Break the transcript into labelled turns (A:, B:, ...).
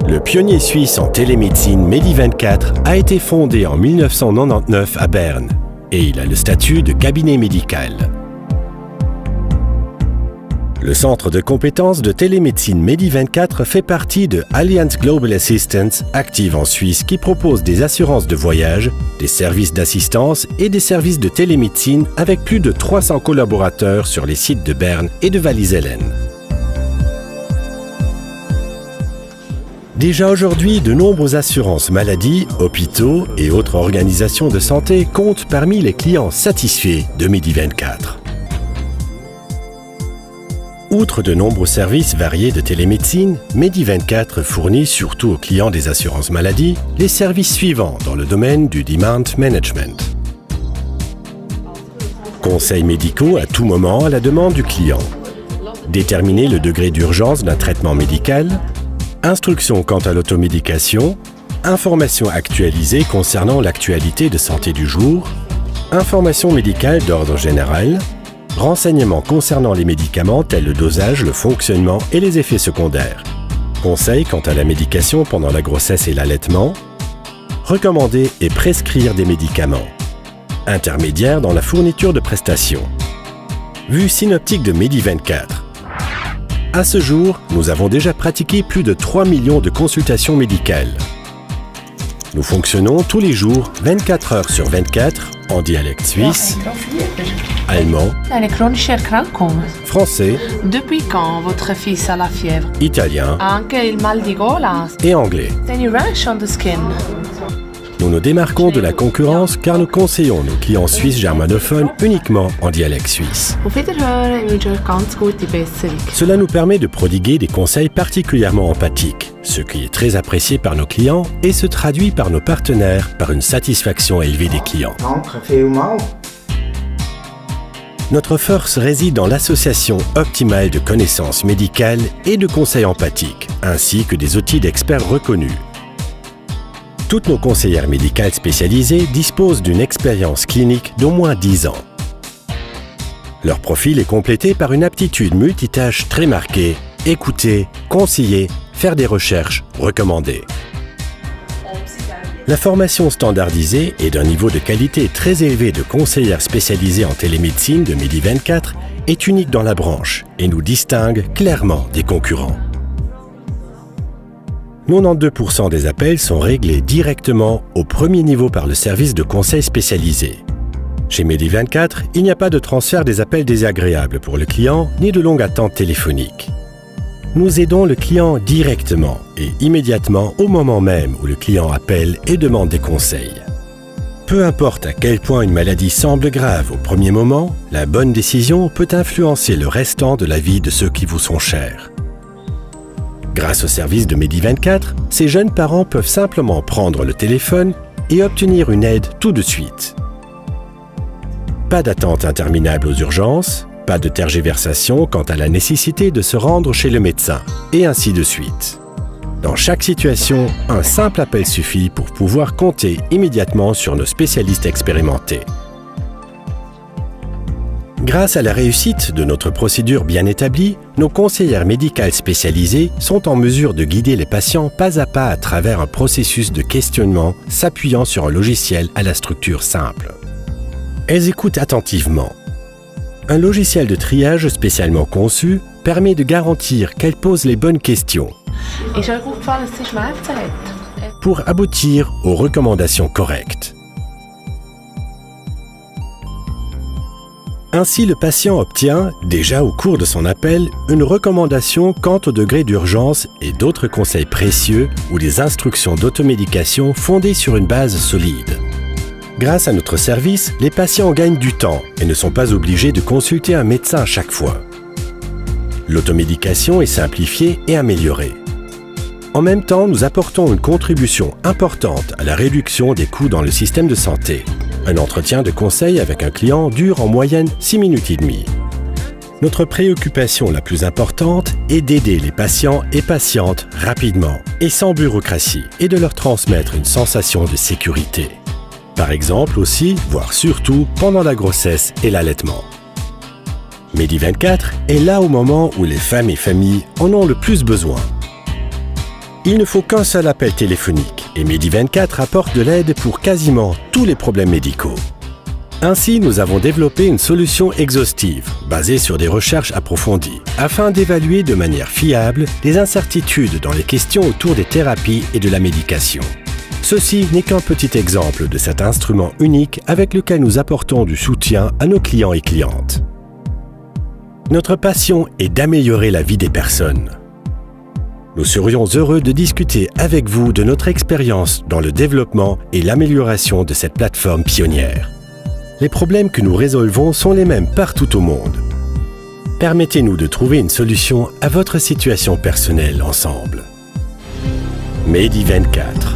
A: Le pionnier suisse en télémédecine Medi24 a été fondé en 1999 à Berne et il a le statut de cabinet médical. Le centre de compétences de télémédecine Medi24 fait partie de Allianz Global Assistance, active en Suisse, qui propose des assurances de voyage, des services d'assistance et des services de télémédecine avec plus de 300 collaborateurs sur les sites de Berne et de Wallisellen. Déjà aujourd'hui, de nombreuses assurances maladies, hôpitaux et autres organisations de santé comptent parmi les clients satisfaits de Medi24. Outre de nombreux services variés de télémédecine, Medi24 fournit surtout aux clients des assurances maladies les services suivants dans le domaine du demand management. Conseils médicaux à tout moment à la demande du client. Déterminer le degré d'urgence d'un traitement médical. Instructions quant à l'automédication. Informations actualisées concernant l'actualité de santé du jour. Informations médicales d'ordre général. Renseignements concernant les médicaments tels le dosage, le fonctionnement et les effets secondaires. Conseils quant à la médication pendant la grossesse et l'allaitement. Recommander et prescrire des médicaments. Intermédiaire dans la fourniture de prestations. Vue synoptique de Medi24. À ce jour, nous avons déjà pratiqué plus de 3 millions de consultations médicales. Nous fonctionnons tous les jours, 24 heures sur 24, en dialecte suisse, allemand, français,
B: Depuis quand votre fils a la fièvre?
A: italien
B: Anche il mal di gola?
A: et anglais.
B: Any rash on the skin?
A: Nous nous démarquons de la concurrence car nous conseillons nos clients suisses germanophones uniquement en dialecte suisse.
B: Auf Wiederhören, ich wünsche euch ganz gute Besserung.
A: Cela nous permet de prodiguer des conseils particulièrement empathiques, ce qui est très apprécié par nos clients et se traduit par nos partenaires par une satisfaction élevée des clients.
C: Danke vielmals.
A: Notre force réside dans l'association optimale de connaissances médicales et de conseils empathiques, ainsi que des outils d'experts reconnus. Toutes nos conseillères médicales spécialisées disposent d'une expérience clinique d'au moins 10 ans. Leur profil est complété par une aptitude multitâche très marquée, écouter, conseiller, faire des recherches, recommander. La formation standardisée et d'un niveau de qualité très élevé de conseillères spécialisées en télémédecine de Medi24 est unique dans la branche et nous distingue clairement des concurrents. 92% des appels sont réglés directement au premier niveau par le service de conseil spécialisé. Chez Medi24, il n'y a pas de transfert des appels désagréables pour le client ni de longue attente téléphonique. Nous aidons le client directement et immédiatement au moment même où le client appelle et demande des conseils. Peu importe à quel point une maladie semble grave au premier moment, la bonne décision peut influencer le restant de la vie de ceux qui vous sont chers. Grâce au service de Medi24, ces jeunes parents peuvent simplement prendre le téléphone et obtenir une aide tout de suite. Pas d'attente interminable aux urgences, pas de tergiversation quant à la nécessité de se rendre chez le médecin, et ainsi de suite. Dans chaque situation, un simple appel suffit pour pouvoir compter immédiatement sur nos spécialistes expérimentés. Grâce à la réussite de notre procédure bien établie, nos conseillères médicales spécialisées sont en mesure de guider les patients pas à pas à travers un processus de questionnement s'appuyant sur un logiciel à la structure simple. Elles écoutent attentivement. Un logiciel de triage spécialement conçu permet de garantir qu'elles posent les bonnes questions
B: Ist euch aufgefallen, dass sie Schmerzen hat?
A: pour aboutir aux recommandations correctes. Ainsi, le patient obtient, déjà au cours de son appel, une recommandation quant au degré d'urgence et d'autres conseils précieux ou des instructions d'automédication fondées sur une base solide. Grâce à notre service, les patients gagnent du temps et ne sont pas obligés de consulter un médecin à chaque fois. L'automédication est simplifiée et améliorée. En même temps, nous apportons une contribution importante à la réduction des coûts dans le système de santé. Un entretien de conseil avec un client dure en moyenne 6 minutes et demie. Notre préoccupation la plus importante est d'aider les patients et patientes rapidement et sans bureaucratie et de leur transmettre une sensation de sécurité. Par exemple aussi, voire surtout, pendant la grossesse et l'allaitement. Medi24 est là au moment où les femmes et familles en ont le plus besoin. Il ne faut qu'un seul appel téléphonique et Medi24 apporte de l'aide pour quasiment tous les problèmes médicaux. Ainsi, nous avons développé une solution exhaustive, basée sur des recherches approfondies, afin d'évaluer de manière fiable les incertitudes dans les questions autour des thérapies et de la médication. Ceci n'est qu'un petit exemple de cet instrument unique avec lequel nous apportons du soutien à nos clients et clientes. Notre passion est d'améliorer la vie des personnes. Nous serions heureux de discuter avec vous de notre expérience dans le développement et l'amélioration de cette plateforme pionnière. Les problèmes que nous résolvons sont les mêmes partout au monde. Permettez-nous de trouver une solution à votre situation personnelle ensemble. Medi24